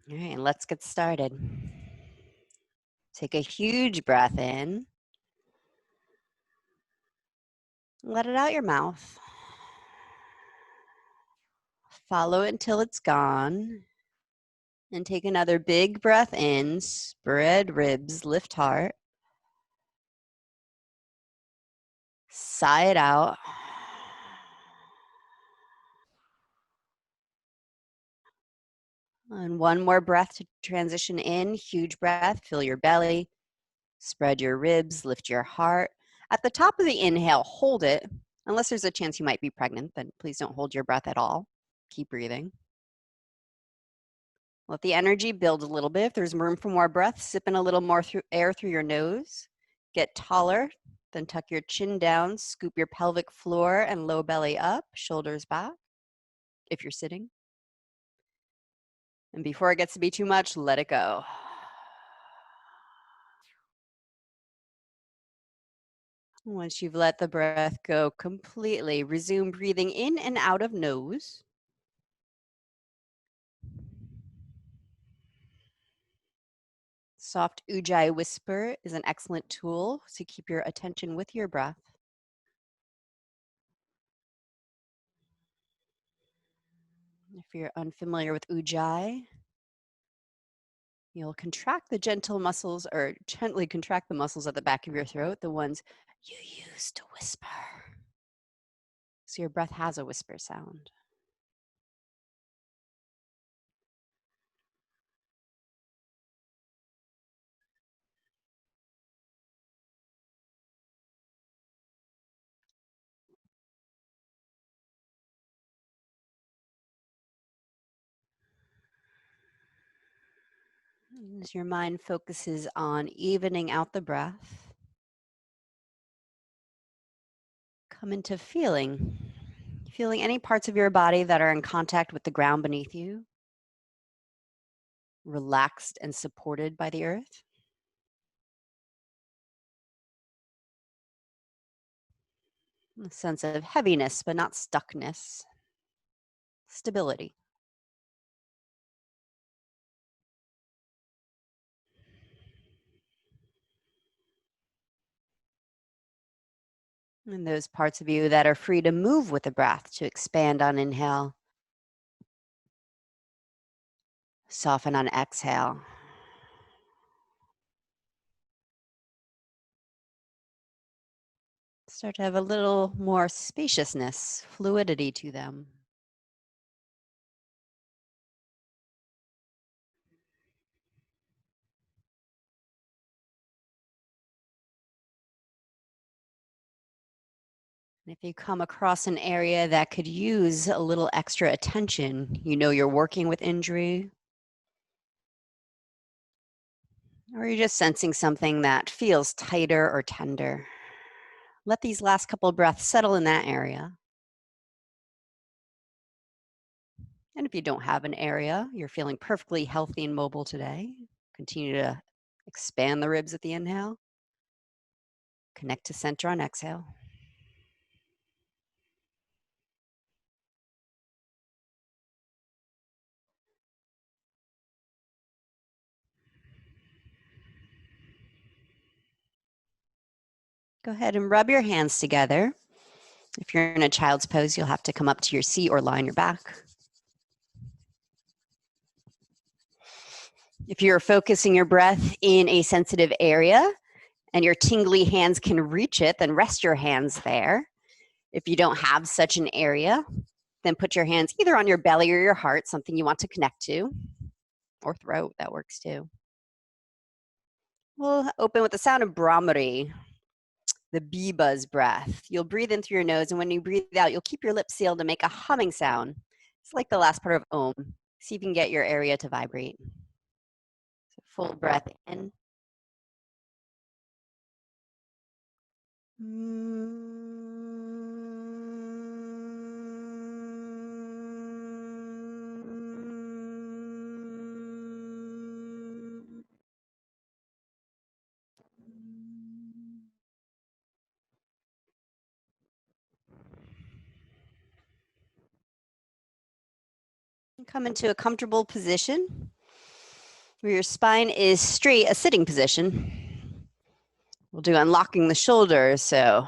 All right, let's get started. Take a huge breath in. Let it out your mouth. Follow it until it's gone. And take another big breath in. Spread ribs, lift heart. Sigh it out. And one more breath to transition in. Huge breath, fill your belly. Spread your ribs, lift your heart. At the top of the inhale, hold it. Unless there's a chance you might be pregnant, then please don't hold your breath at all. Keep breathing. Let the energy build a little bit. If there's room for more breath, sip in a little more air through your nose. Get taller, then tuck your chin down, scoop your pelvic floor and low belly up, shoulders back, if you're sitting. And before it gets to be too much, let it go. Once you've let the breath go completely, resume breathing in and out of nose. Soft Ujjayi whisper is an excellent tool to keep your attention with your breath. If you're unfamiliar with Ujjayi, you'll contract the gentle muscles or gently contract the muscles at the back of your throat, the ones you use to whisper. So your breath has a whisper sound. As your mind focuses on evening out the breath, come into feeling any parts of your body that are in contact with the ground beneath you, relaxed and supported by the earth. A sense of heaviness, but not stuckness. Stability. And those parts of you that are free to move with the breath, to expand on inhale, soften on exhale. Start to have a little more spaciousness, fluidity to them. And if you come across an area that could use a little extra attention, you know you're working with injury, or you're just sensing something that feels tighter or tender, let these last couple of breaths settle in that area. And if you don't have an area, you're feeling perfectly healthy and mobile today, continue to expand the ribs at the inhale, connect to center on exhale. Go ahead and rub your hands together. If you're in a child's pose, you'll have to come up to your seat or lie on your back. If you're focusing your breath in a sensitive area and your tingly hands can reach it, then rest your hands there. If you don't have such an area, then put your hands either on your belly or your heart, something you want to connect to, or throat, that works too. We'll open with the sound of Brahmari, the bee buzz breath. You'll breathe in through your nose, and when you breathe out, you'll keep your lips sealed to make a humming sound. It's like the last part of Om. See if you can get your area to vibrate. So full breath in. Come into a comfortable position where your spine is straight, a sitting position. We'll do unlocking the shoulders so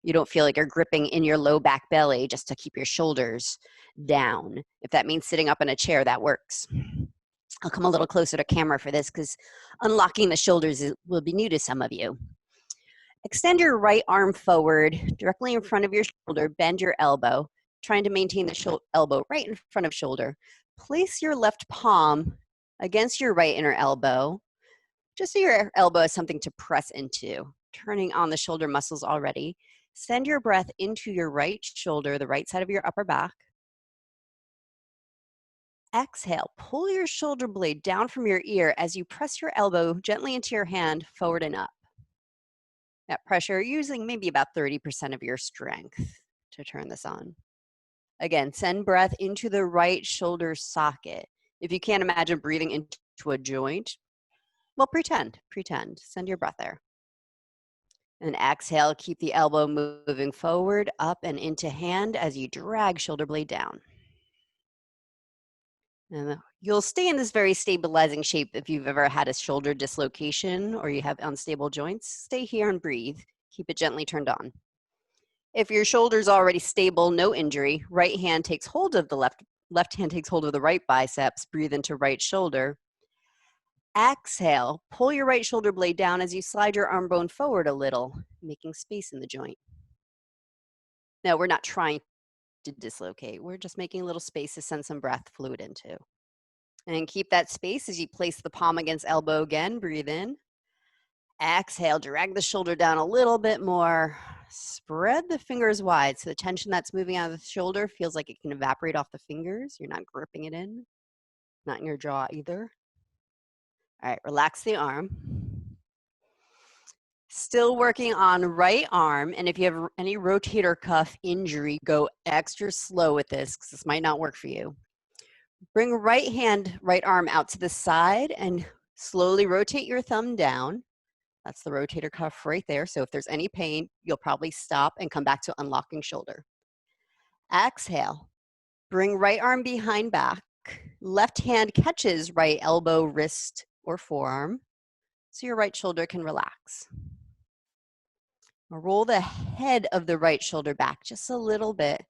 you don't feel like you're gripping in your low back belly just to keep your shoulders down. If that means sitting up in a chair, that works. I'll come a little closer to camera for this because unlocking the shoulders will be new to some of you. Extend your right arm forward directly in front of your shoulder, bend your elbow, trying to maintain the elbow right in front of shoulder. Place your left palm against your right inner elbow, just so your elbow has something to press into. Turning on the shoulder muscles already. Send your breath into your right shoulder, the right side of your upper back. Exhale, pull your shoulder blade down from your ear as you press your elbow gently into your hand, forward and up. That pressure, using maybe about 30% of your strength to turn this on. Again, send breath into the right shoulder socket. If you can't imagine breathing into a joint, well, pretend. Send your breath there. And exhale, keep the elbow moving forward, up and into hand as you drag shoulder blade down. And you'll stay in this very stabilizing shape if you've ever had a shoulder dislocation or you have unstable joints. Stay here and breathe. Keep it gently turned on. If your shoulder's already stable, no injury, right hand takes hold of the left hand takes hold of the right biceps, breathe into right shoulder. Exhale, pull your right shoulder blade down as you slide your arm bone forward a little, making space in the joint. Now, we're not trying to dislocate. We're just making a little space to send some breath fluid into. And keep that space as you place the palm against elbow again. Breathe in. Exhale, drag the shoulder down a little bit more. Spread the fingers wide so the tension that's moving out of the shoulder feels like it can evaporate off the fingers. You're not gripping it in, not in your jaw either. All right, relax the arm. Still working on right arm, and if you have any rotator cuff injury, go extra slow with this because this might not work for you. Bring right arm out to the side and slowly rotate your thumb down. That's the rotator cuff right there. So if there's any pain, you'll probably stop and come back to unlocking shoulder. Exhale, bring right arm behind back. Left hand catches right elbow, wrist, or forearm, so your right shoulder can relax. Roll the head of the right shoulder back just a little bit,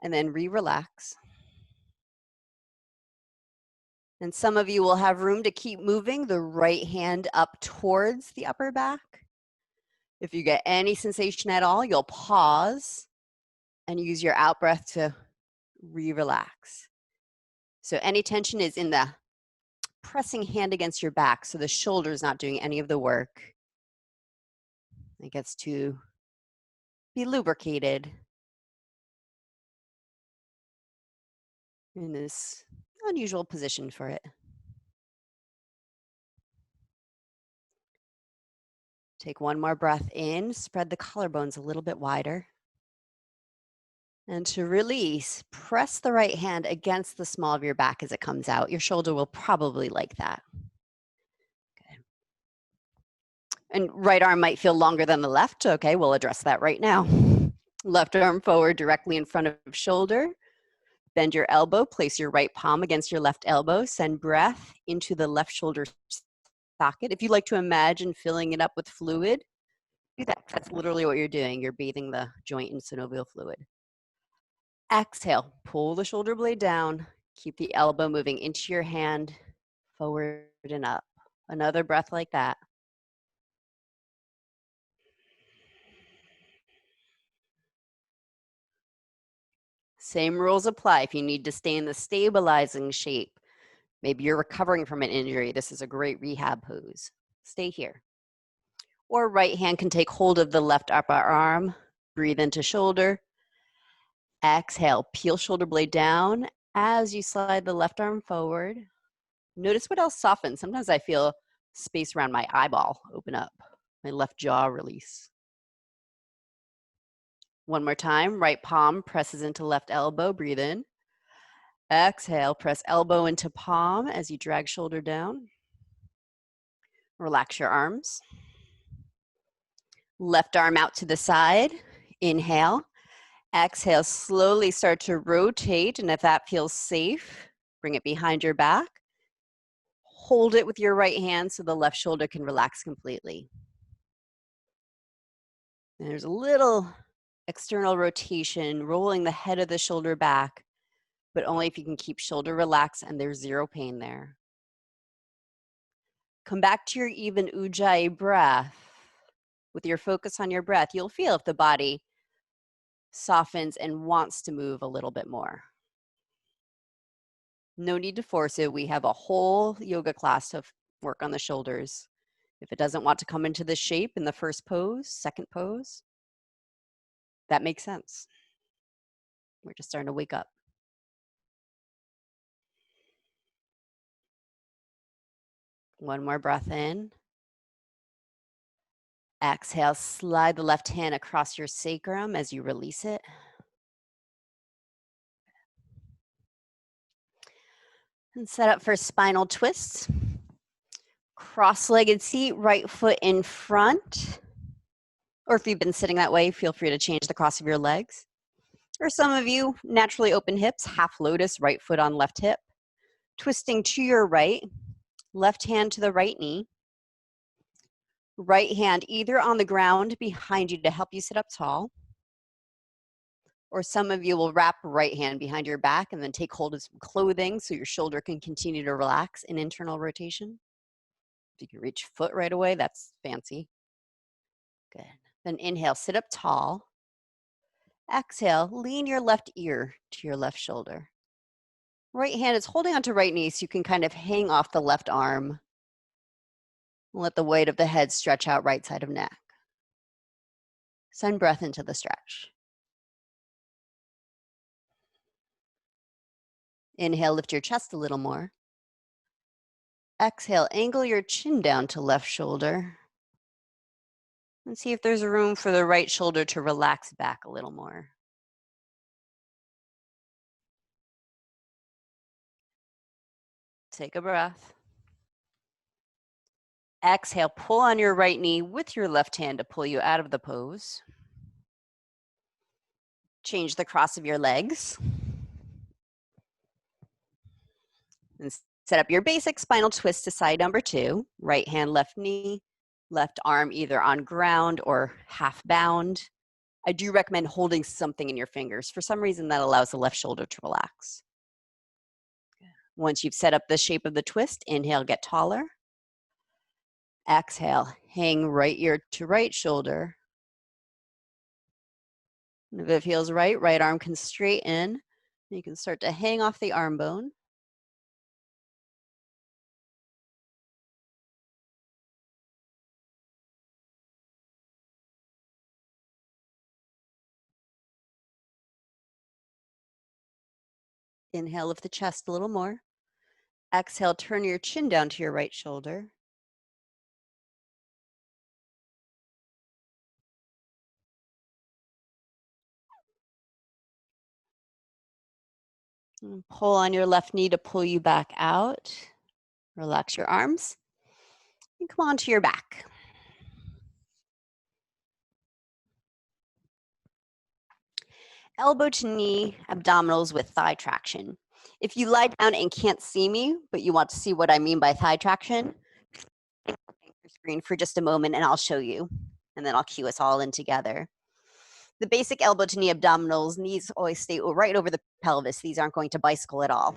and then relax. And some of you will have room to keep moving the right hand up towards the upper back. If you get any sensation at all, you'll pause and use your out breath to relax. So any tension is in the pressing hand against your back, so the shoulder is not doing any of the work. It gets to be lubricated in this unusual position for it. Take one more breath in, spread the collarbones a little bit wider. And to release, press the right hand against the small of your back as it comes out. Your shoulder will probably like that. Okay. And right arm might feel longer than the left. Okay, we'll address that right now. Left arm forward directly in front of shoulder. Bend your elbow, place your right palm against your left elbow. Send breath into the left shoulder socket. If you'd like to imagine filling it up with fluid, do that. That's literally what you're doing. You're bathing the joint in synovial fluid. Exhale, pull the shoulder blade down. Keep the elbow moving into your hand, forward and up. Another breath like that. Same rules apply if you need to stay in the stabilizing shape. Maybe you're recovering from an injury. This is a great rehab pose. Stay here. Or right hand can take hold of the left upper arm. Breathe into shoulder. Exhale, peel shoulder blade down as you slide the left arm forward. Notice what else softens. Sometimes I feel space around my eyeball open up, my left jaw release. One more time, right palm presses into left elbow, breathe in. Exhale, press elbow into palm as you drag shoulder down. Relax your arms. Left arm out to the side, inhale. Exhale, slowly start to rotate, and if that feels safe, Bring it behind your back. Hold it with your right hand so the left shoulder can relax completely. And there's a little external rotation, rolling the head of the shoulder back, but only if you can keep shoulder relaxed and there's zero pain there. Come back to your even ujjayi breath. With your focus on your breath, you'll feel if the body softens and wants to move a little bit more. No need to force it. We have a whole yoga class to work on the shoulders. If it doesn't want to come into the shape in the first pose, second pose, that makes sense. We're just starting to wake up. One more breath in. Exhale, slide the left hand across your sacrum as you release it. And set up for spinal twist. Cross-legged seat, right foot in front. Or if you've been sitting that way, feel free to change the cross of your legs. Or some of you, naturally open hips, half lotus, right foot on left hip. Twisting to your right, left hand to the right knee. Right hand either on the ground behind you to help you sit up tall. Or some of you will wrap right hand behind your back and then take hold of some clothing so your shoulder can continue to relax in internal rotation. If you can reach foot right away, that's fancy. Good. Then inhale, sit up tall. Exhale, lean your left ear to your left shoulder. Right hand is holding onto right knee so you can kind of hang off the left arm. Let the weight of the head stretch out right side of neck. Send breath into the stretch. Inhale, lift your chest a little more. Exhale, angle your chin down to left shoulder. And see if there's room for the right shoulder to relax back a little more. Take a breath. Exhale, pull on your right knee with your left hand to pull you out of the pose. Change the cross of your legs. And set up your basic spinal twist to side number 2. Right hand, left knee, left arm either on ground or half bound. I do recommend holding something in your fingers. For some reason, that allows the left shoulder to relax. Once you've set up the shape of the twist, inhale, get taller. Exhale, hang right ear to right shoulder. And if it feels right, right arm can straighten. You can start to hang off the arm bone. Inhale, lift the chest a little more. Exhale, turn your chin down to your right shoulder. And pull on your left knee to pull you back out. Relax your arms. And come on to your back. Elbow to knee, abdominals with thigh traction. If you lie down and can't see me, but you want to see what I mean by thigh traction, your screen for just a moment and I'll show you. And then I'll cue us all in together. The basic elbow to knee abdominals, knees always stay right over the pelvis. These aren't going to bicycle at all.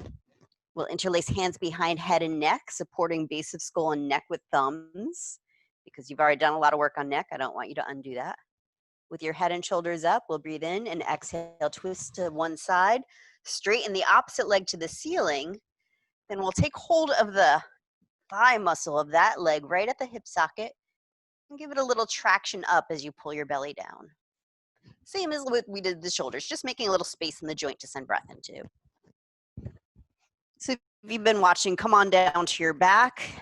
We'll interlace hands behind head and neck, supporting base of skull and neck with thumbs. Because you've already done a lot of work on neck, I don't want you to undo that. With your head and shoulders up, we'll breathe in and exhale, twist to one side, straighten the opposite leg to the ceiling. Then we'll take hold of the thigh muscle of that leg right at the hip socket and give it a little traction up as you pull your belly down. Same as what we did the shoulders, just making a little space in the joint to send breath into. So if you've been watching, come on down to your back,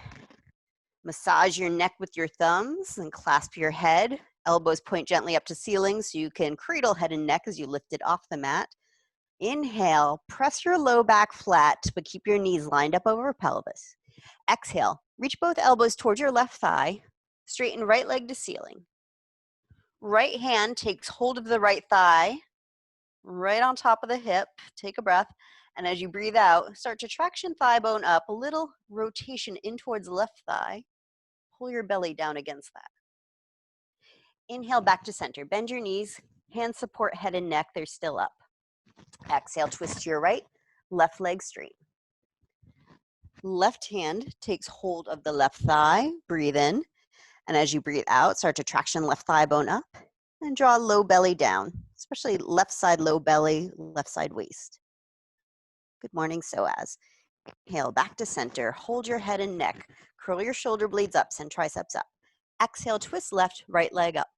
massage your neck with your thumbs and clasp your head. Elbows point gently up to ceiling so you can cradle head and neck as you lift it off the mat. Inhale, press your low back flat, but keep your knees lined up over pelvis. Exhale, reach both elbows towards your left thigh, straighten right leg to ceiling. Right hand takes hold of the right thigh, right on top of the hip. Take a breath. And as you breathe out, start to traction thigh bone up, a little rotation in towards the left thigh. Pull your belly down against that. Inhale back to center. Bend your knees, hands support head and neck, they're still up. Exhale, twist to your right, left leg straight. Left hand takes hold of the left thigh, breathe in, and as you breathe out, start to traction left thigh bone up and draw low belly down, especially left side low belly, left side waist. Good morning, psoas. Inhale back to center, hold your head and neck, curl your shoulder blades up, send triceps up. Exhale, twist left, right leg up.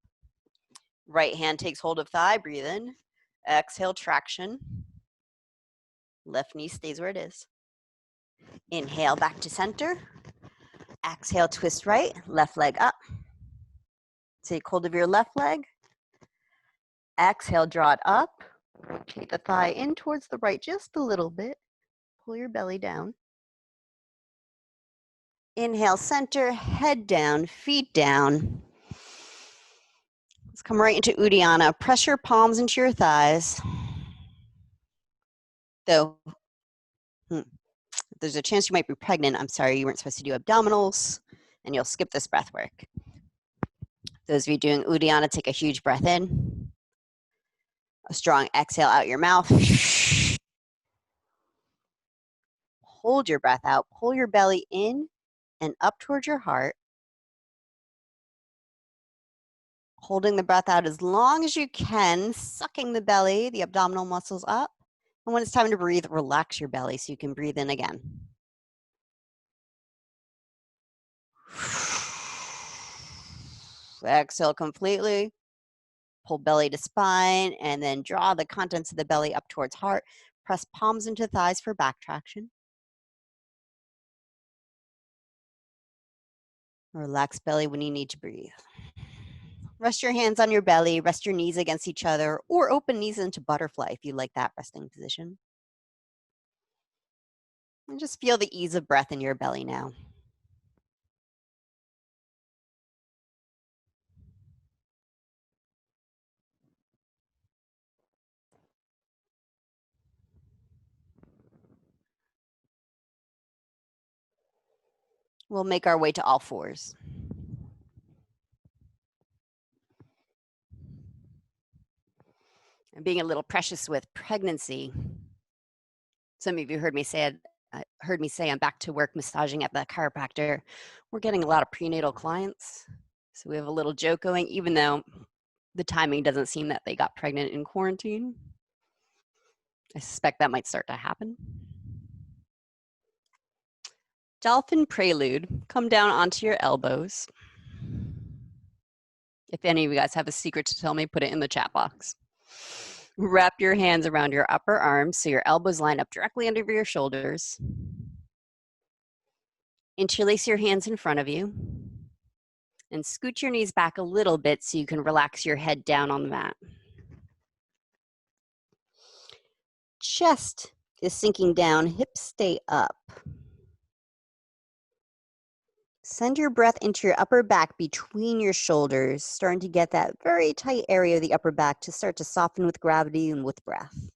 Right hand takes hold of thigh, breathe in. Exhale, traction. Left knee stays where it is. Inhale back to center. Exhale, twist right, left leg up. Take hold of your left leg. Exhale, draw it up. Rotate the thigh in towards the right just a little bit. Pull your belly down. Inhale, center, head down, feet down. Let's come right into Uddiyana. Press your palms into your thighs. Though, if there's a chance you might be pregnant, I'm sorry, you weren't supposed to do abdominals, and you'll skip this breath work. Those of you doing Uddiyana, take a huge breath in. A strong exhale out your mouth. Hold your breath out. Pull your belly in and up towards your heart. Holding the breath out as long as you can, sucking the belly, the abdominal muscles up. And when it's time to breathe, relax your belly so you can breathe in again. Exhale completely. Pull belly to spine and then draw the contents of the belly up towards heart. Press palms into thighs for back traction. Relax belly when you need to breathe. Rest your hands on your belly, rest your knees against each other, or open knees into butterfly if you like that resting position. And just feel the ease of breath in your belly now. We'll make our way to all fours. And being a little precious with pregnancy, some of you heard me say I'm back to work massaging at the chiropractor. We're getting a lot of prenatal clients. So we have a little joke going, even though the timing doesn't seem that they got pregnant in quarantine. I suspect that might start to happen. Dolphin Prelude, come down onto your elbows. If any of you guys have a secret to tell me, put it in the chat box. Wrap your hands around your upper arms so your elbows line up directly under your shoulders. Interlace your hands in front of you and scoot your knees back a little bit so you can relax your head down on the mat. Chest is sinking down, hips stay up. Send your breath into your upper back between your shoulders, starting to get that very tight area of the upper back to start to soften with gravity and with breath.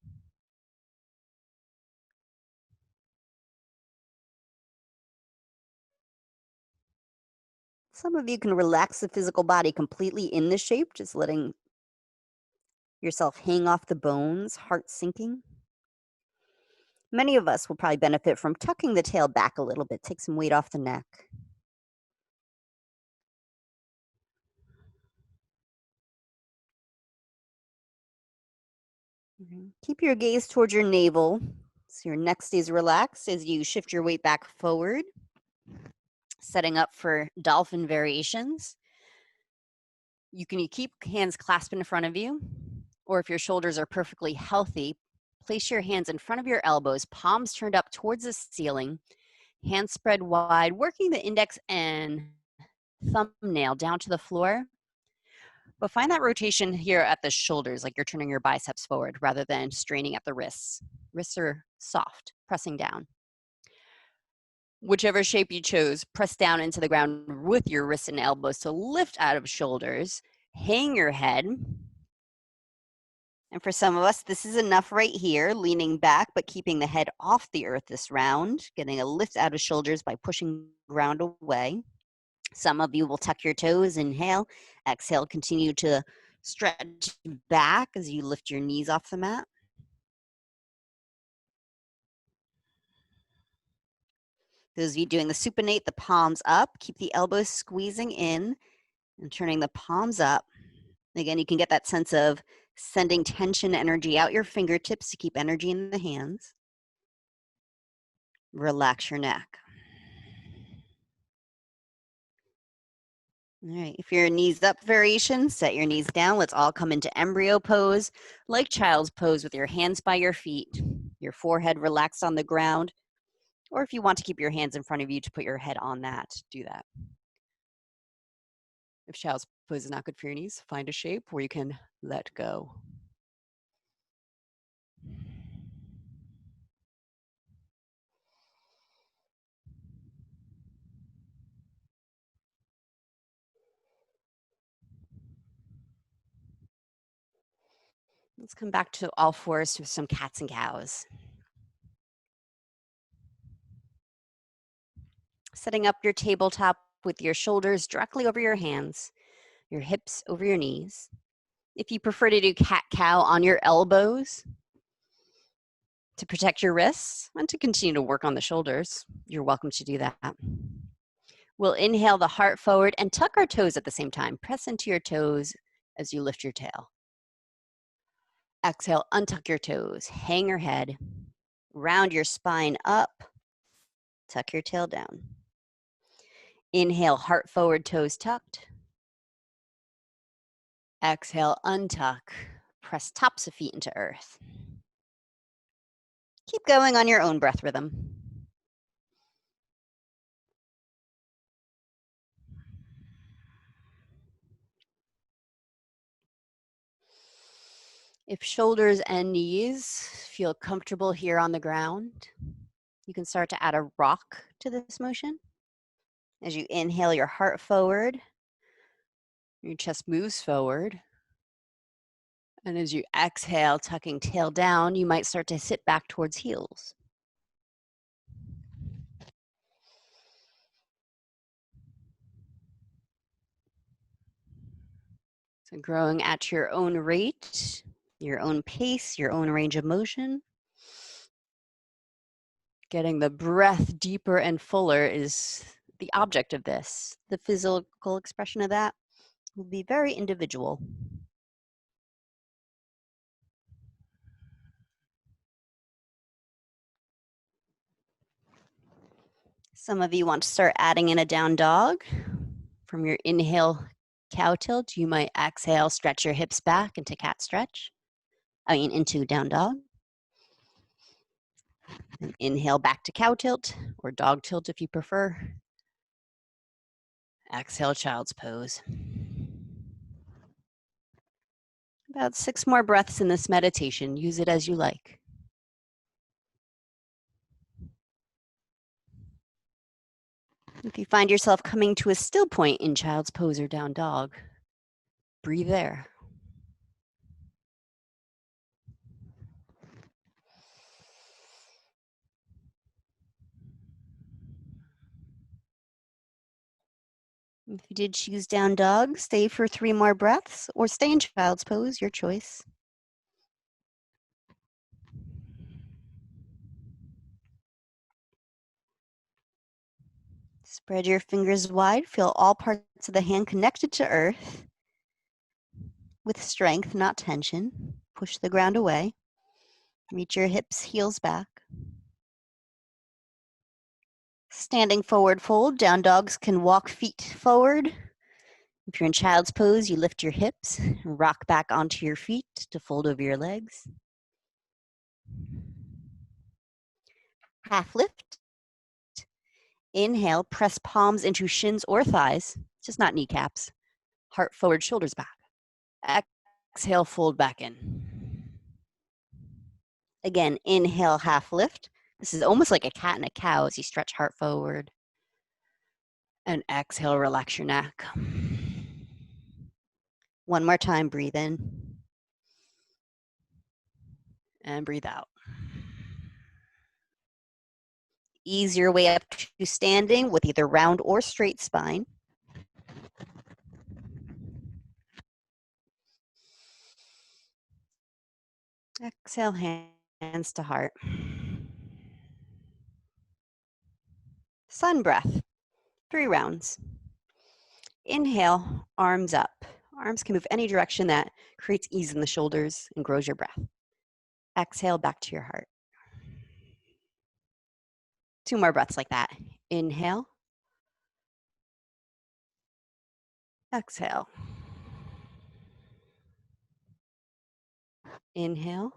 Some of you can relax the physical body completely in the shape, just letting yourself hang off the bones, heart sinking. Many of us will probably benefit from tucking the tail back a little bit, take some weight off the neck. Keep your gaze towards your navel so your neck stays relaxed as you shift your weight back forward, setting up for Dolphin Variations. You can keep hands clasped in front of you, or if your shoulders are perfectly healthy, place your hands in front of your elbows, palms turned up towards the ceiling, hands spread wide, working the index and thumbnail down to the floor. But find that rotation here at the shoulders, like you're turning your biceps forward rather than straining at the wrists. Wrists are soft, pressing down. Whichever shape you chose, press down into the ground with your wrists and elbows to lift out of shoulders. Hang your head. And for some of us, this is enough right here, leaning back, but keeping the head off the earth this round, getting a lift out of shoulders by pushing ground away. Some of you will tuck your toes, inhale, exhale, continue to stretch back as you lift your knees off the mat. Those of you doing the supinate, the palms up, keep the elbows squeezing in and turning the palms up. Again, you can get that sense of sending tension energy out your fingertips to keep energy in the hands. Relax your neck. All right, if you're a knees up variation, set your knees down. Let's all come into embryo pose, like child's pose with your hands by your feet, your forehead relaxed on the ground. Or if you want to keep your hands in front of you to put your head on that, do that. If child's pose is not good for your knees, find a shape where you can let go. Let's come back to all fours with some cats and cows. Setting up your tabletop with your shoulders directly over your hands, your hips over your knees. If you prefer to do cat-cow on your elbows to protect your wrists and to continue to work on the shoulders, you're welcome to do that. We'll inhale the heart forward and tuck our toes at the same time. Press into your toes as you lift your tail. Exhale, untuck your toes, hang your head, round your spine up, tuck your tail down. Inhale, heart forward, toes tucked. Exhale, untuck, press tops of feet into earth. Keep going on your own breath rhythm. If shoulders and knees feel comfortable here on the ground, you can start to add a rock to this motion. As you inhale your heart forward, your chest moves forward. And as you exhale, tucking tail down, you might start to sit back towards heels. So growing at your own rate, your own pace, your own range of motion. Getting the breath deeper and fuller is the object of this. The physical expression of that will be very individual. Some of you want to start adding in a down dog. From your inhale, cow tilt, you might exhale, stretch your hips back into cat stretch. Into down dog. And inhale back to cow tilt or dog tilt if you prefer. Exhale, child's pose. About 6 more breaths in this meditation. Use it as you like. If you find yourself coming to a still point in child's pose or down dog, breathe there. If you did choose down dog, stay for 3 more breaths or stay in child's pose, your choice. Spread your fingers wide, feel all parts of the hand connected to earth with strength, not tension. Push the ground away. Reach your hips, heels back. Standing forward fold, down dogs can walk feet forward. If you're in child's pose, you lift your hips, rock back onto your feet to fold over your legs. Half lift. Inhale, press palms into shins or thighs, just not kneecaps. Heart forward, shoulders back. Exhale, fold back in. Again, inhale, half lift. This is almost like a cat and a cow as you stretch heart forward. And exhale, relax your neck. One more time, breathe in. And breathe out. Ease your way up to standing with either round or straight spine. Exhale, hands to heart. Sun breath, 3 rounds. Inhale, arms up. Arms can move any direction that creates ease in the shoulders and grows your breath. Exhale, back to your heart. 2 more breaths like that. Inhale. Exhale. Inhale.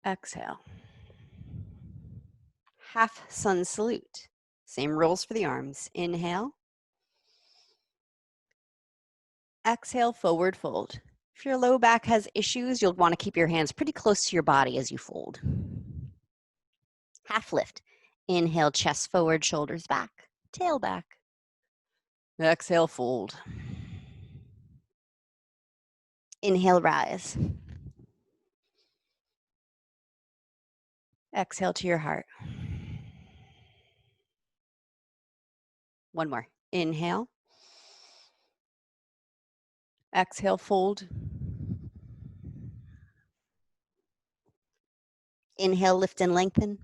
Exhale. Half sun salute. Same rules for the arms. Inhale. Exhale, forward fold. If your low back has issues, you'll want to keep your hands pretty close to your body as you fold. Half lift. Inhale, chest forward, shoulders back, tail back. Exhale, fold. Inhale, rise. Exhale to your heart. One more. Inhale. Exhale, fold. Inhale, lift and lengthen.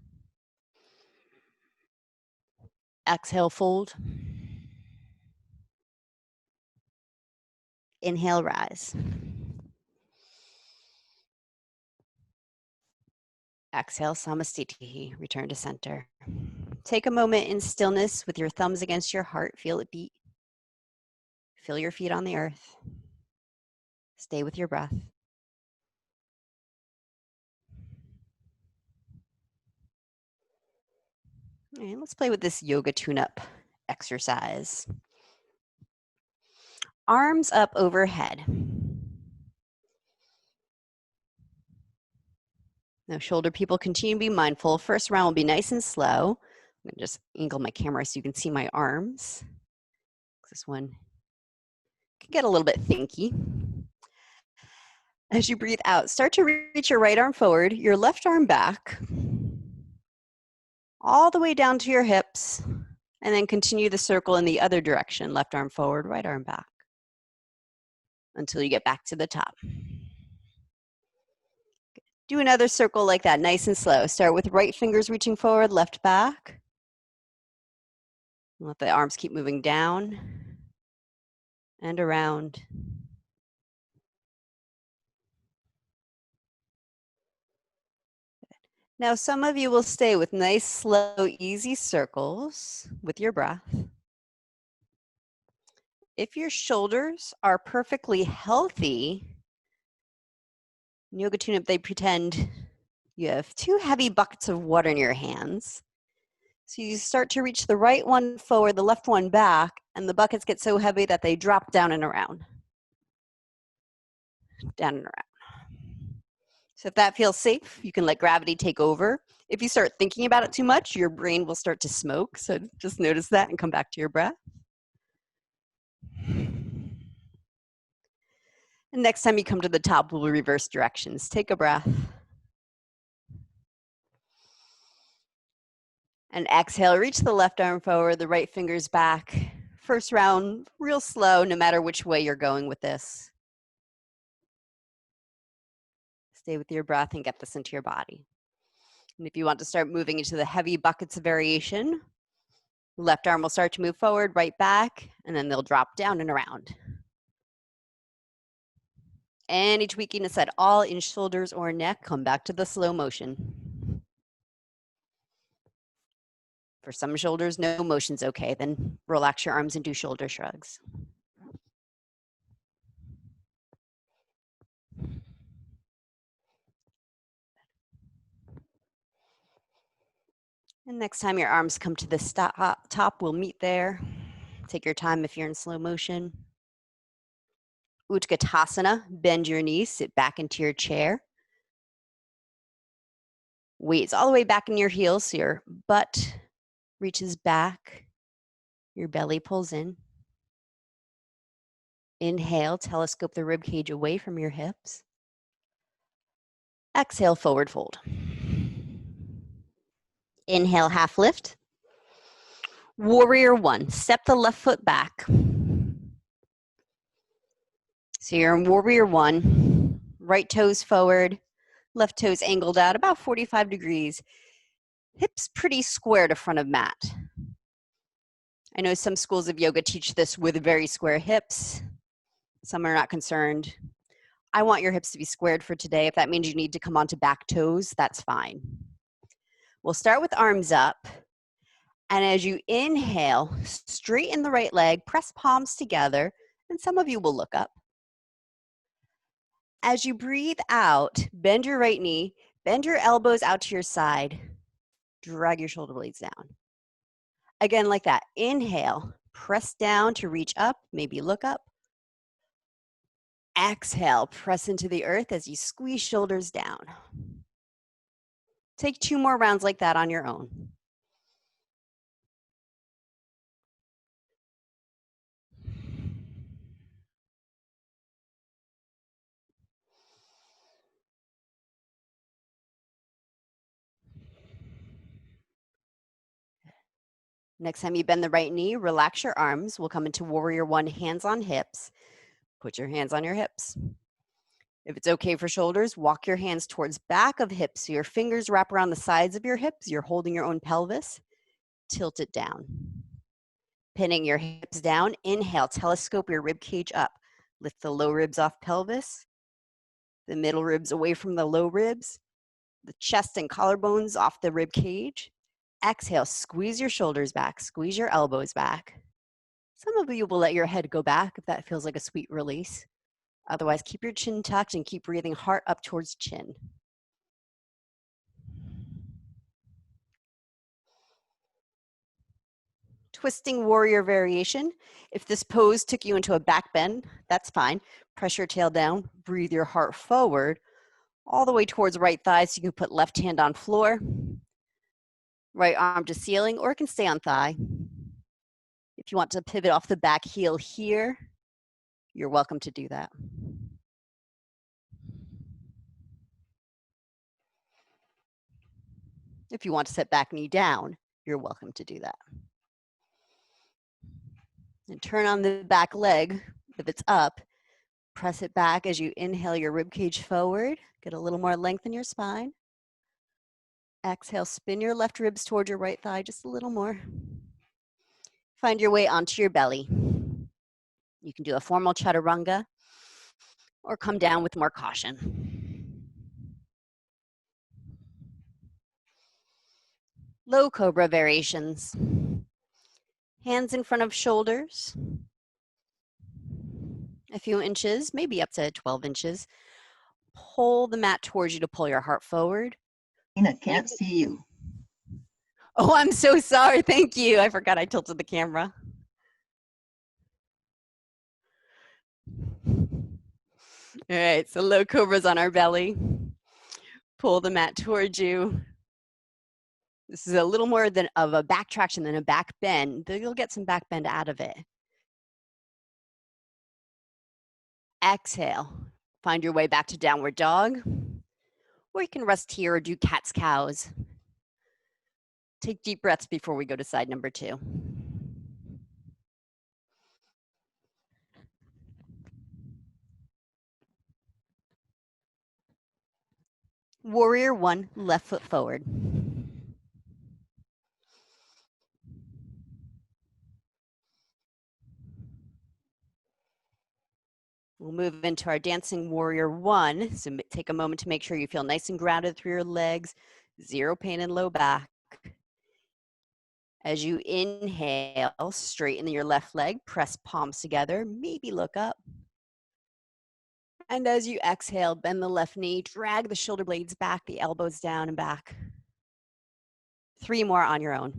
Exhale, fold. Inhale, rise. Exhale, Samastitihi, return to center. Take a moment in stillness with your thumbs against your heart. Feel it beat. Feel your feet on the earth. Stay with your breath. And let's play with this yoga tune-up exercise. Arms up overhead. Now, shoulder people, continue to be mindful. First round will be nice and slow. I'm going to just angle my camera so you can see my arms. This one can get a little bit thinky. As you breathe out, start to reach your right arm forward, your left arm back, all the way down to your hips, and then continue the circle in the other direction, left arm forward, right arm back, until you get back to the top. Do another circle like that, nice and slow. Start with right fingers reaching forward, left back. Let the arms keep moving down and around. Now, some of you will stay with nice, slow, easy circles with your breath. If your shoulders are perfectly healthy, in Yoga Tune-Up, they pretend you have 2 heavy buckets of water in your hands. So you start to reach the right one forward, the left one back, and the buckets get so heavy that they drop down and around. Down and around. So if that feels safe, you can let gravity take over. If you start thinking about it too much, your brain will start to smoke. So just notice that and come back to your breath. And next time you come to the top, we'll reverse directions. Take a breath. And exhale, reach the left arm forward, the right finger's back. First round, real slow, no matter which way you're going with this. Stay with your breath and get this into your body. And if you want to start moving into the heavy buckets of variation, left arm will start to move forward, right back, and then they'll drop down and around. Any tweakiness at all in shoulders or neck, come back to the slow motion. For some shoulders, no motion's okay. Then relax your arms and do shoulder shrugs. And next time your arms come to the top, we'll meet there. Take your time if you're in slow motion. Utkatasana, bend your knees, sit back into your chair. Weights all the way back in your heels, so your butt reaches back, your belly pulls in. Inhale, telescope the rib cage away from your hips. Exhale, forward fold. Inhale, half lift. Warrior one, step the left foot back. So you're in warrior one, right toes forward, left toes angled out about 45 degrees. Hips pretty square to front of mat. I know some schools of yoga teach this with very square hips. Some are not concerned. I want your hips to be squared for today. If that means you need to come onto back toes, that's fine. We'll start with arms up. And as you inhale, straighten the right leg, press palms together, and some of you will look up. As you breathe out, bend your right knee, bend your elbows out to your side, drag your shoulder blades down. Again, like that. Inhale, press down to reach up, maybe look up. Exhale, press into the earth as you squeeze shoulders down. Take 2 more rounds like that on your own. Next time you bend the right knee, relax your arms. We'll come into warrior one, hands on hips. Put your hands on your hips. If it's okay for shoulders, walk your hands towards back of hips so your fingers wrap around the sides of your hips. You're holding your own pelvis. Tilt it down. Pinning your hips down. Inhale, telescope your rib cage up. Lift the low ribs off pelvis. The middle ribs away from the low ribs. The chest and collarbones off the rib cage. Exhale, squeeze your shoulders back. Squeeze your elbows back. Some of you will let your head go back if that feels like a sweet release. Otherwise, keep your chin tucked and keep breathing heart up towards chin. Twisting warrior variation. If this pose took you into a back bend, that's fine. Press your tail down, breathe your heart forward, all the way towards right thigh, so you can put left hand on floor, right arm to ceiling, or it can stay on thigh. If you want to pivot off the back heel here, you're welcome to do that. If you want to set back knee down, you're welcome to do that. And turn on the back leg. If it's up, press it back as you inhale your rib cage forward. Get a little more length in your spine. Exhale, spin your left ribs towards your right thigh just a little more. Find your way onto your belly. You can do a formal chaturanga or come down with more caution. Low Cobra Variations. Hands in front of shoulders. A few inches, maybe up to 12 inches. Pull the mat towards you to pull your heart forward. Dina, can't see you. Oh, I'm so sorry. Thank you. I forgot I tilted the camera. All right, so low cobras on our belly. Pull the mat towards you. This is a little more of a back traction than a back bend, though you'll get some back bend out of it. Exhale. Find your way back to downward dog, or you can rest here or do cat's cows. Take deep breaths before we go to side number 2. Warrior one, left foot forward. We'll move into our dancing warrior one. So take a moment to make sure you feel nice and grounded through your legs, zero pain in low back. As you inhale, straighten your left leg, press palms together, maybe look up. And as you exhale, bend the left knee, drag the shoulder blades back, the elbows down and back. 3 more on your own.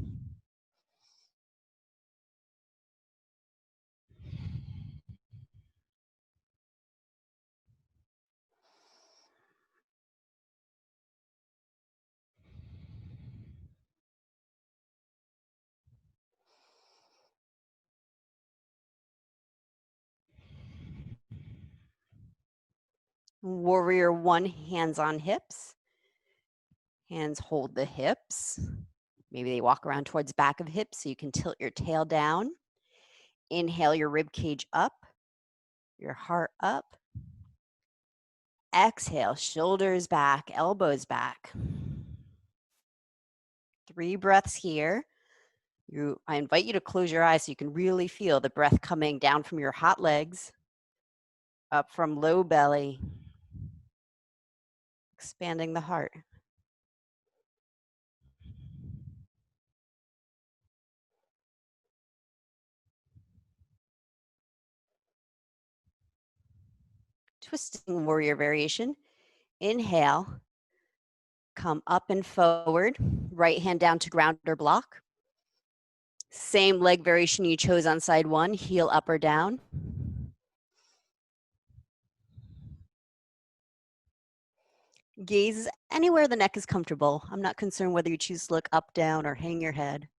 Warrior one, hands on hips. Hands hold the hips. Maybe they walk around towards back of hips so you can tilt your tail down. Inhale your rib cage up, your heart up. Exhale, shoulders back, elbows back. 3 breaths here. I invite you to close your eyes so you can really feel the breath coming down from your hot legs, up from low belly, expanding the heart. Twisting warrior variation. Inhale, come up and forward, right hand down to ground or block. Same leg variation you chose on side one, heel up or down. Gaze anywhere the neck is comfortable. I'm not concerned whether you choose to look up, down, or hang your head.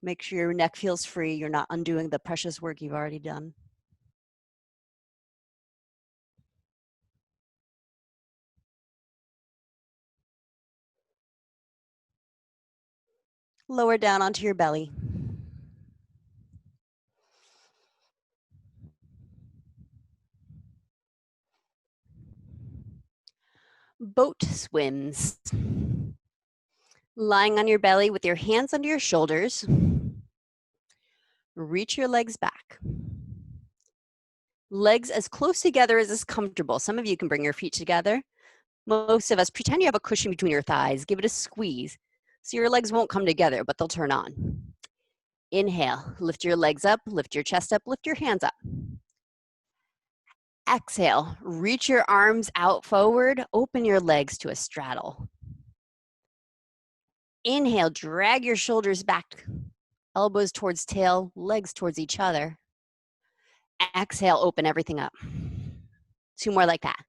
Make sure your neck feels free. You're not undoing the precious work you've already done. Lower down onto your belly. Boat swims. Lying on your belly with your hands under your shoulders. Reach your legs back. Legs as close together as is comfortable. Some of you can bring your feet together. Most of us, pretend you have a cushion between your thighs. Give it a squeeze. So your legs won't come together, but they'll turn on. Inhale, lift your legs up, lift your chest up, lift your hands up. Exhale, reach your arms out forward, open your legs to a straddle. Inhale, drag your shoulders back, elbows towards tail, legs towards each other. Exhale, open everything up. 2 more like that.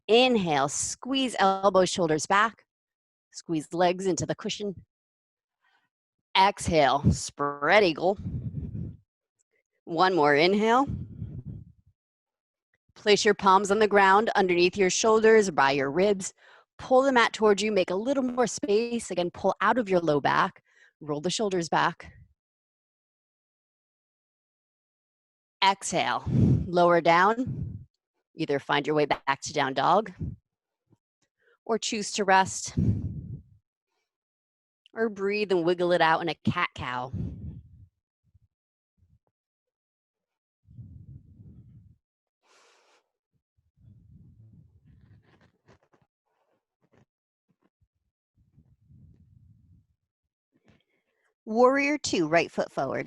Inhale, squeeze elbows, shoulders back. Squeeze legs into the cushion. Exhale, spread eagle. 1 more, inhale. Place your palms on the ground underneath your shoulders or by your ribs. Pull the mat towards you, make a little more space. Again, pull out of your low back, roll the shoulders back. Exhale, lower down. Either find your way back to down dog or choose to rest or breathe and wiggle it out in a cat-cow. Warrior 2, right foot forward.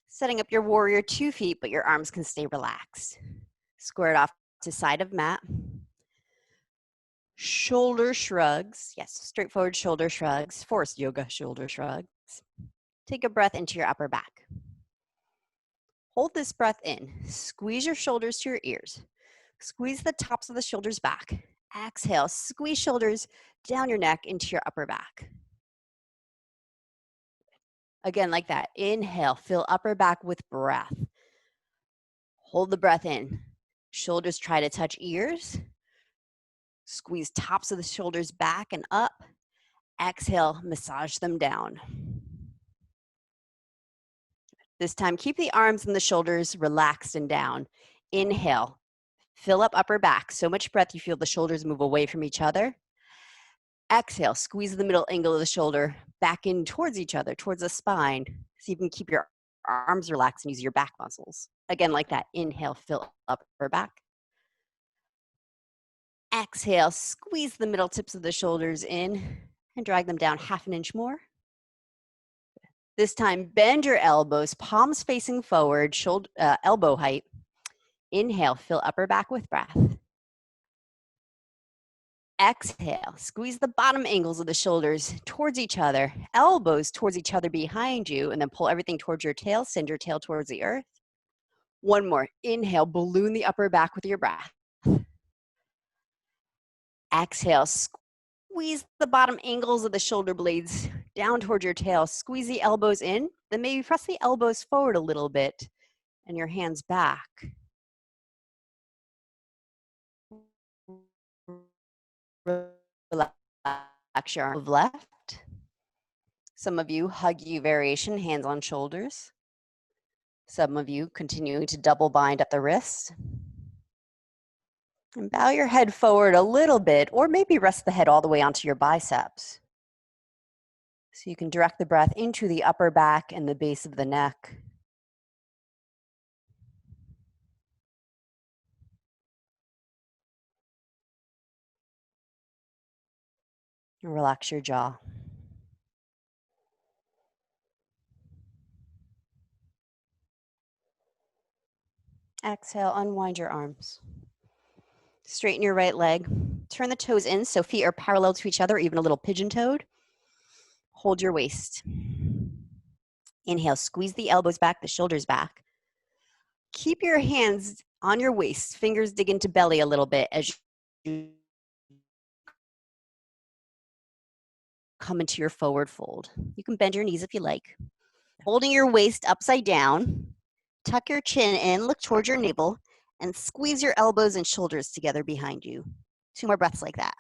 Setting up your warrior 2 feet, but your arms can stay relaxed. Square it off to side of mat. Shoulder shrugs. Yes, straightforward shoulder shrugs. Forced yoga shoulder shrugs. Take a breath into your upper back. Hold this breath in. Squeeze your shoulders to your ears. Squeeze the tops of the shoulders back. Exhale, squeeze shoulders down your neck into your upper back. Again, like that. Inhale, fill upper back with breath. Hold the breath in. Shoulders try to touch ears. Squeeze tops of the shoulders back and up. Exhale, massage them down. This time, keep the arms and the shoulders relaxed and down. Inhale, fill up upper back. So much breath you feel the shoulders move away from each other. Exhale, squeeze the middle angle of the shoulder back in towards each other, towards the spine. So you can keep your arms relaxed and use your back muscles. Again, like that. Inhale, fill upper back. Exhale, squeeze the middle tips of the shoulders in and drag them down 1/2 inch more. This time, bend your elbows, palms facing forward, elbow height. Inhale, fill upper back with breath. Exhale, squeeze the bottom angles of the shoulders towards each other, elbows towards each other behind you, and then pull everything towards your tail, send your tail towards the earth. 1 more, inhale, balloon the upper back with your breath. Exhale, Squeeze the bottom angles of the shoulder blades down towards your tail. Squeeze the elbows in, then maybe press the elbows forward a little bit and your hands back. Relax your arm left. Some of you hug you variation, hands on shoulders. Some of you continuing to double bind at the wrist. And bow your head forward a little bit, or maybe rest the head all the way onto your biceps. So you can direct the breath into the upper back and the base of the neck. And relax your jaw. Exhale, unwind your arms. Straighten your right leg. Turn the toes in so feet are parallel to each other, even a little pigeon-toed. Hold your waist. Inhale, squeeze the elbows back, the shoulders back. Keep your hands on your waist. Fingers dig into belly a little bit as you come into your forward fold. You can bend your knees if you like. Holding your waist upside down, tuck your chin in, look towards your navel, and squeeze your elbows and shoulders together behind you. 2 more breaths like that.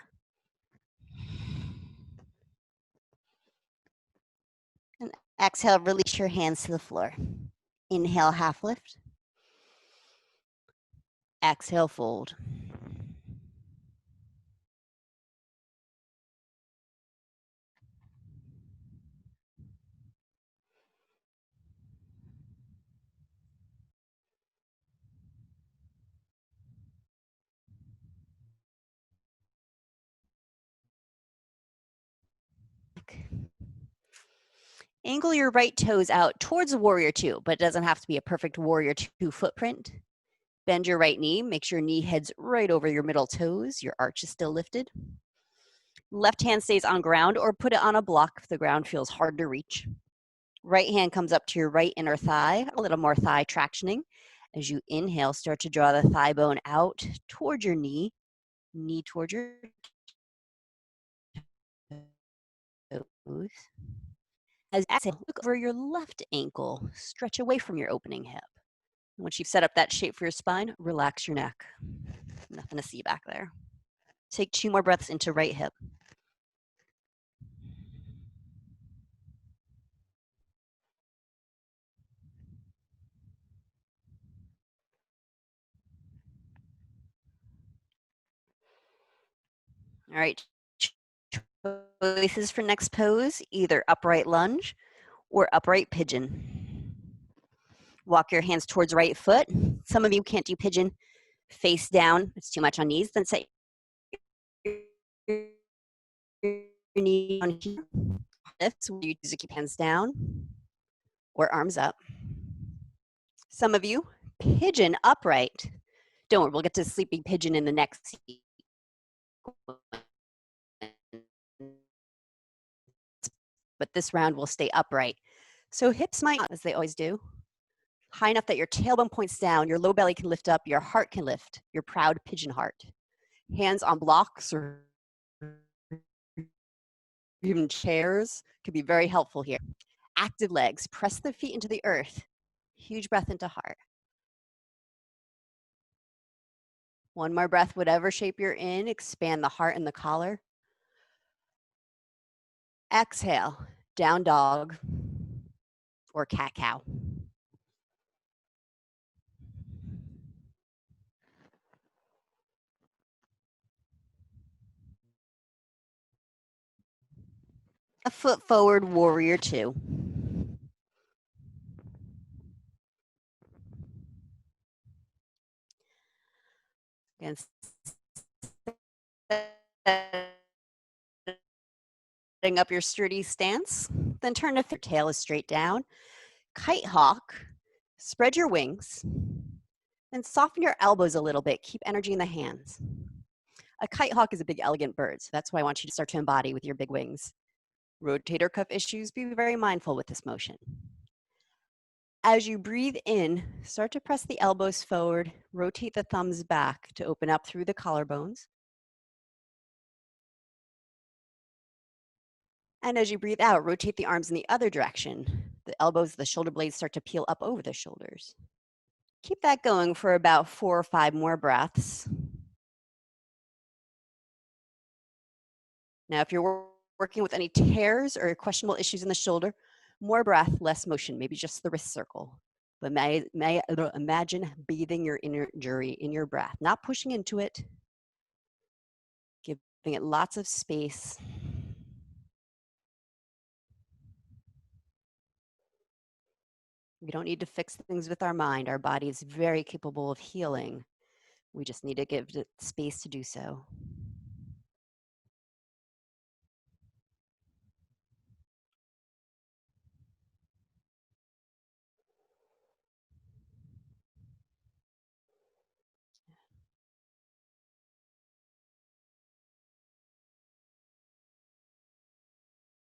And exhale, release your hands to the floor. Inhale, half lift. Exhale, fold. Angle your right toes out towards a warrior two, but it doesn't have to be a perfect warrior two footprint. Bend your right knee, make sure your knee heads right over your middle toes. Your arch is still lifted. Left hand stays on ground or put it on a block if the ground feels hard to reach. Right hand comes up to your right inner thigh, a little more thigh tractioning. As you inhale, start to draw the thigh bone out towards your knee towards your toes. As you exhale, look over your left ankle, stretch away from your opening hip. Once you've set up that shape for your spine, relax your neck. Nothing to see back there. Take 2 more breaths into right hip. All right. Choices for next pose, either upright lunge or upright pigeon. Walk your hands towards right foot. Some of you can't do pigeon face down. It's too much on knees. Then set your knee on here. Lifts, you choose to keep hands down or arms up. Some of you, pigeon upright. Don't worry, we'll get to sleeping pigeon in the next sequence. But this round will stay upright. So hips might, as they always do, high enough that your tailbone points down, your low belly can lift up, your heart can lift, your proud pigeon heart. Hands on blocks or even chairs could be very helpful here. Active legs, press the feet into the earth. Huge breath into heart. 1 more breath, whatever shape you're in, expand the heart and the collar. Exhale, down dog or cat cow. A foot forward, warrior two. Again, setting up your sturdy stance. Then turn if your tail is straight down. Kite hawk, spread your wings. Then soften your elbows a little bit. Keep energy in the hands. A kite hawk is a big, elegant bird, so that's why I want you to start to embody with your big wings. Rotator cuff issues, be very mindful with this motion. As you breathe in, start to press the elbows forward, rotate the thumbs back to open up through the collarbones. And as you breathe out, rotate the arms in the other direction. The elbows, the shoulder blades start to peel up over the shoulders. Keep that going for about 4 or 5 more breaths. Now, if you're working with any tears or questionable issues in the shoulder, more breath, less motion, maybe just the wrist circle. But imagine bathing your injury in your breath, not pushing into it, giving it lots of space. We don't need to fix things with our mind. Our body is very capable of healing. We just need to give it space to do so.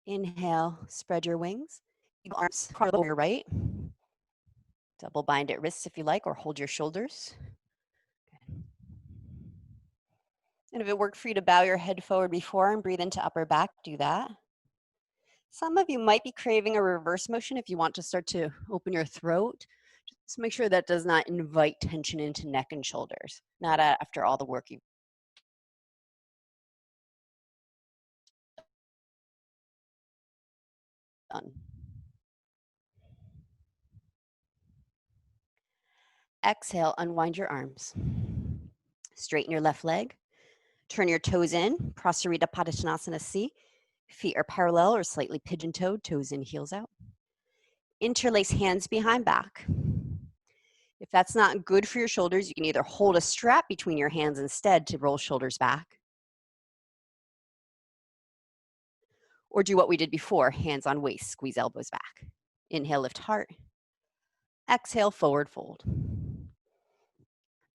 Inhale, spread your wings. Arms cross over your right. Double bind at wrists if you like, or hold your shoulders. And if it worked for you to bow your head forward before and breathe into upper back, do that. Some of you might be craving a reverse motion if you want to start to open your throat. Just make sure that does not invite tension into neck and shoulders, not after all the work you've done. Exhale, unwind your arms. Straighten your left leg. Turn your toes in, Prasarita Padottanasana C. Feet are parallel or slightly pigeon-toed, toes in, heels out. Interlace hands behind back. If that's not good for your shoulders, you can either hold a strap between your hands instead to roll shoulders back, or do what we did before, hands on waist, squeeze elbows back. Inhale, lift heart. Exhale, forward fold.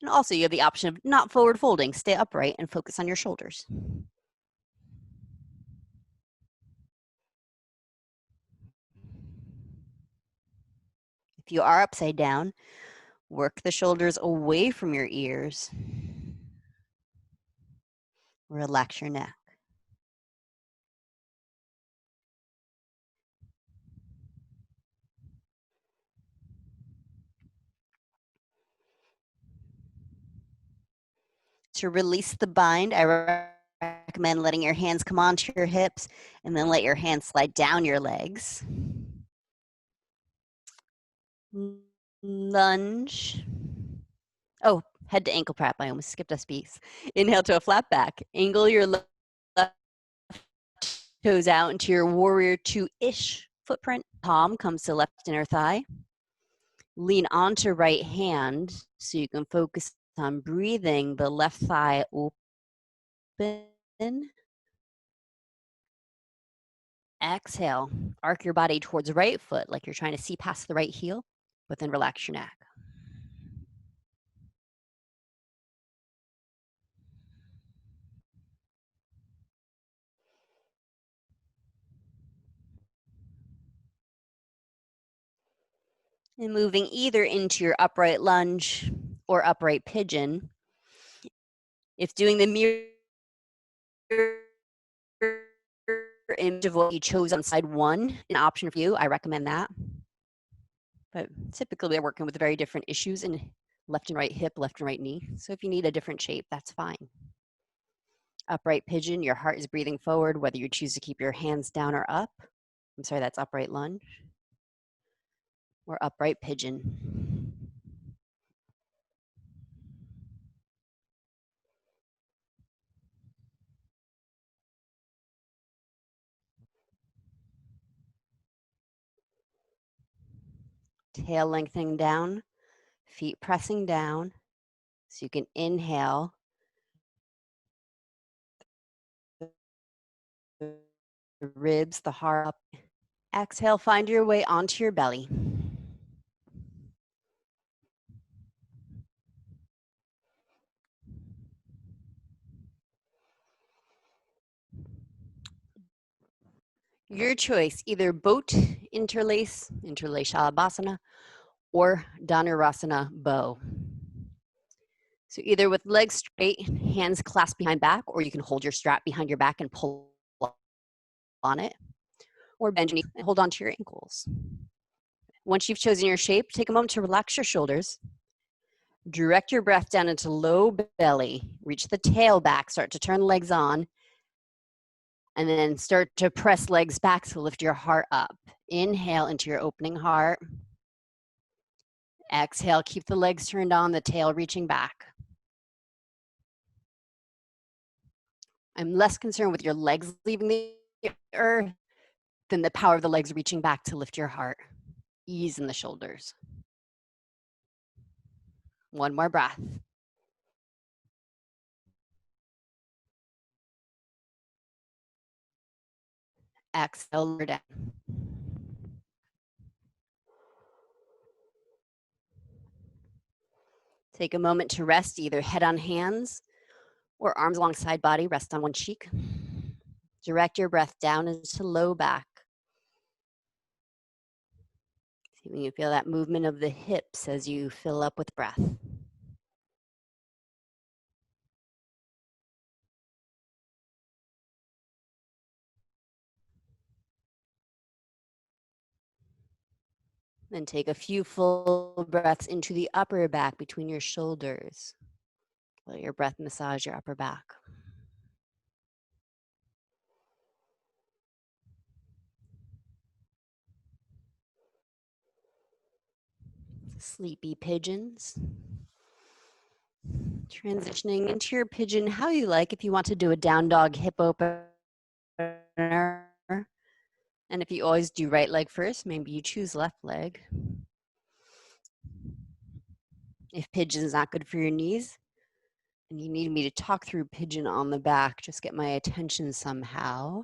And also you have the option of not forward folding, stay upright and focus on your shoulders. If you are upside down, work the shoulders away from your ears. Relax your neck. To release the bind, I recommend letting your hands come onto your hips and then let your hands slide down your legs. Lunge. Oh, head to ankle prep. I almost skipped a piece. Inhale to a flat back. Angle your left toes out into your warrior 2-ish footprint. Palm comes to left inner thigh. Lean onto right hand so you can focus on breathing the left thigh open. Exhale, arc your body towards right foot like you're trying to see past the right heel, but then relax your neck. And moving either into your upright lunge or upright pigeon. If doing the mirror image of what you chose on side 1, an option for you, I recommend that. But typically we're working with very different issues in left and right hip, left and right knee. So if you need a different shape, that's fine. Upright pigeon, your heart is breathing forward, whether you choose to keep your hands down or up. I'm sorry, that's upright lunge. Or upright pigeon. Tail lengthening down, feet pressing down. So you can inhale. The ribs, the heart up. Exhale, find your way onto your belly. Your choice, either boat interlace Shalabhasana, or Dhanurasana bow. So either with legs straight, hands clasped behind back, or you can hold your strap behind your back and pull on it. or bend your knees and hold on to your ankles. Once you've chosen your shape, take a moment to relax your shoulders. Direct your breath down into low belly. Reach the tail back. Start to turn legs on. And then start to press legs back to lift your heart up. Inhale into your opening heart. Exhale, keep the legs turned on, the tail reaching back. I'm less concerned with your legs leaving the earth than the power of the legs reaching back to lift your heart. Ease in the shoulders. One more breath. Exhale, lower down. Take a moment to rest, either head on hands or arms alongside body, rest on one cheek. Direct your breath down into low back. See when you feel that movement of the hips as you fill up with breath. Then take a few full breaths into the upper back between your shoulders. Let your breath massage your upper back. Sleepy pigeons. Transitioning into your pigeon how you like. If you want to do a down dog hip opener, and if you always do right leg first, maybe you choose left leg. If pigeon is not good for your knees, and you need me to talk through pigeon on the back, just get my attention somehow.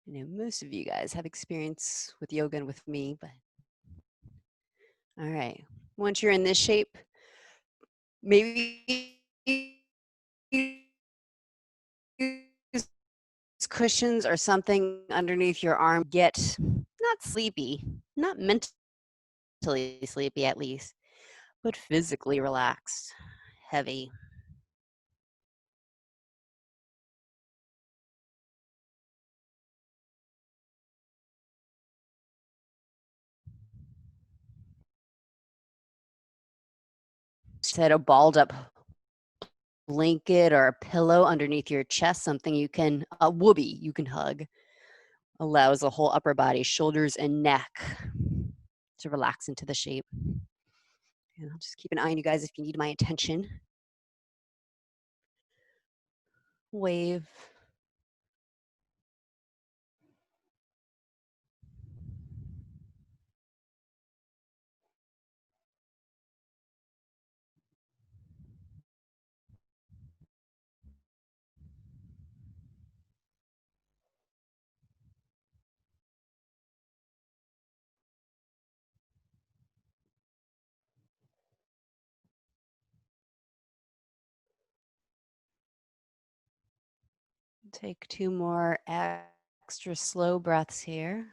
I know most of you guys have experience with yoga and with me, but all right. Once you're in this shape, maybe use cushions or something underneath your arm. Get not sleepy, not mentally sleepy at least, but physically relaxed, heavy. Set a balled up blanket or a pillow underneath your chest, something you can, a whoopee you can hug. Allows the whole upper body, shoulders and neck to relax into the shape. And I'll just keep an eye on you guys if you need my attention. Wave. Take 2 more extra slow breaths here.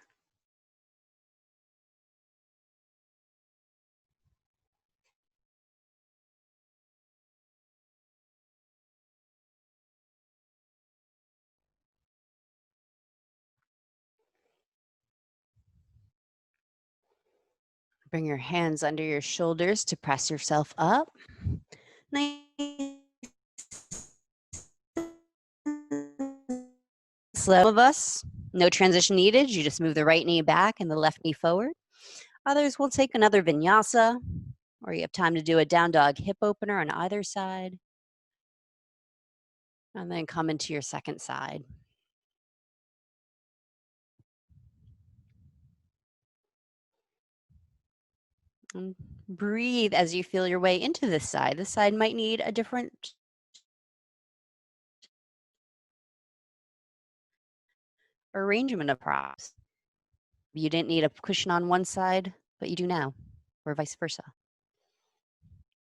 Bring your hands under your shoulders to press yourself up. Nice. Some of us, no transition needed. You just move the right knee back and the left knee forward. Others will take another vinyasa, or you have time to do a down dog hip opener on either side. And then come into your second side. And breathe as you feel your way into this side. This side might need a different arrangement of props. You didn't need a cushion on one side, but you do now, or vice versa.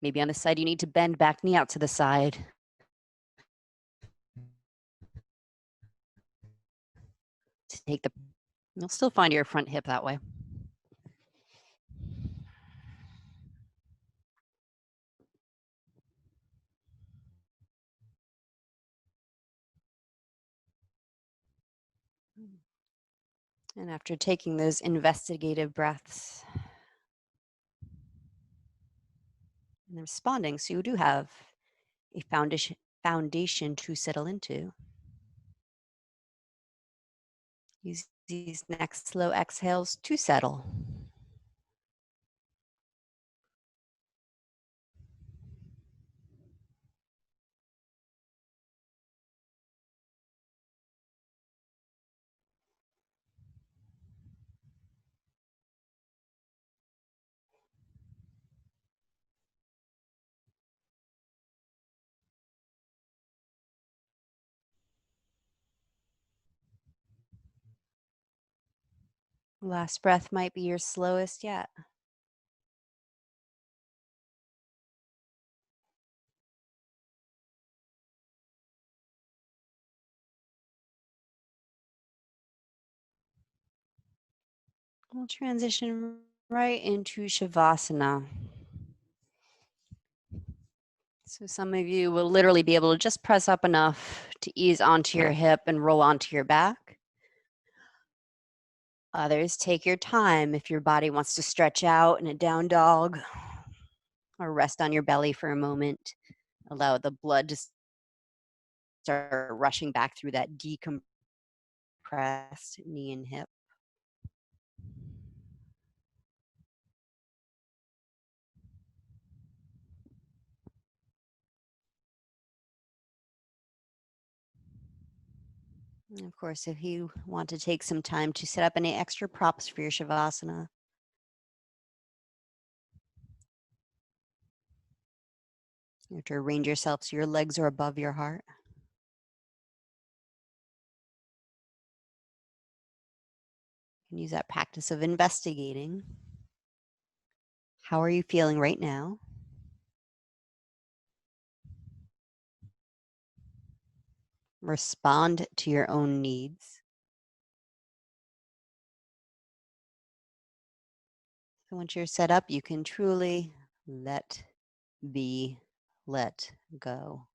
Maybe on this side you need to bend back knee out to the side. To take the, you'll still find your front hip that way. And after taking those investigative breaths and responding, so you do have a foundation to settle into. Use these next slow exhales to settle. Last breath might be your slowest yet. We'll transition right into Shavasana. So some of you will literally be able to just press up enough to ease onto your hip and roll onto your back. Others, take your time if your body wants to stretch out in a down dog or rest on your belly for a moment. Allow the blood to start rushing back through that decompressed knee and hip. And of course, if you want to take some time to set up any extra props for your Shavasana, you have to arrange yourself so your legs are above your heart. You can use that practice of investigating. How are you feeling right now? Respond to your own needs. So once you're set up, you can truly let be, let go.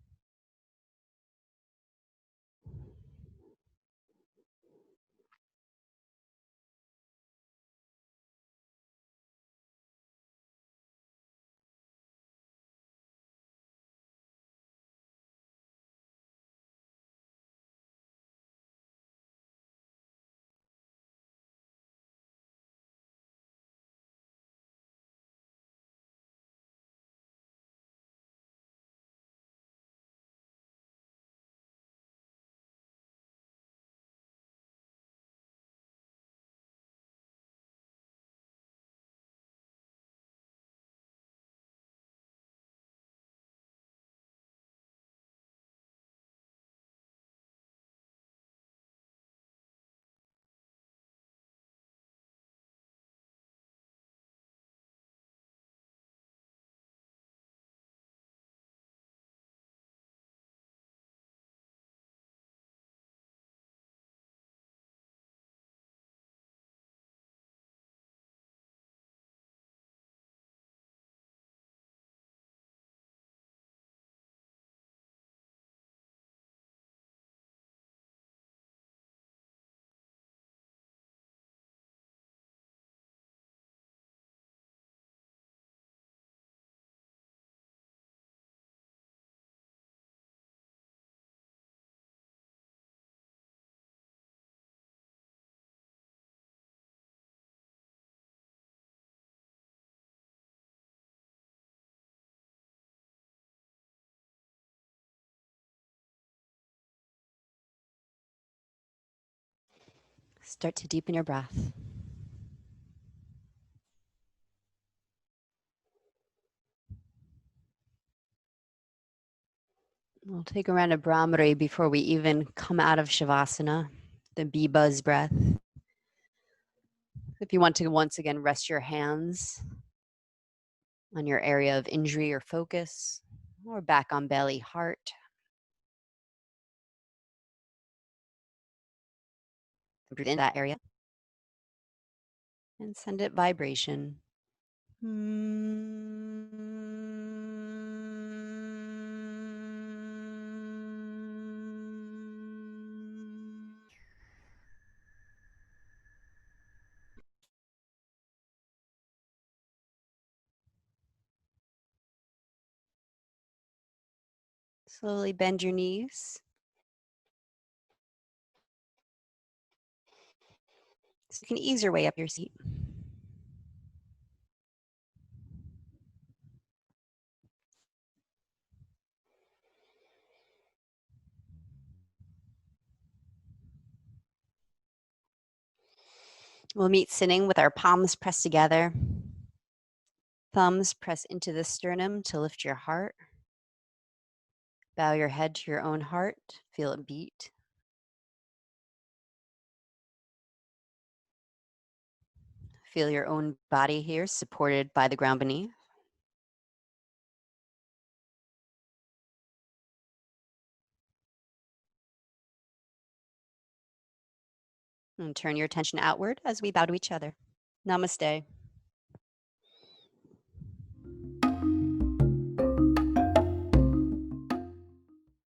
Start to deepen your breath. We'll take a round of Brahmari before we even come out of Shavasana, the bee buzz breath. If you want to once again rest your hands on your area of injury or focus, or back on belly, heart. Breathe in that area and send it vibration. Slowly bend your knees. So you can ease your way up your seat. We'll meet sitting with our palms pressed together. Thumbs press into the sternum to lift your heart. Bow your head to your own heart. Feel it beat. Feel your own body here, supported by the ground beneath. And turn your attention outward as we bow to each other. Namaste.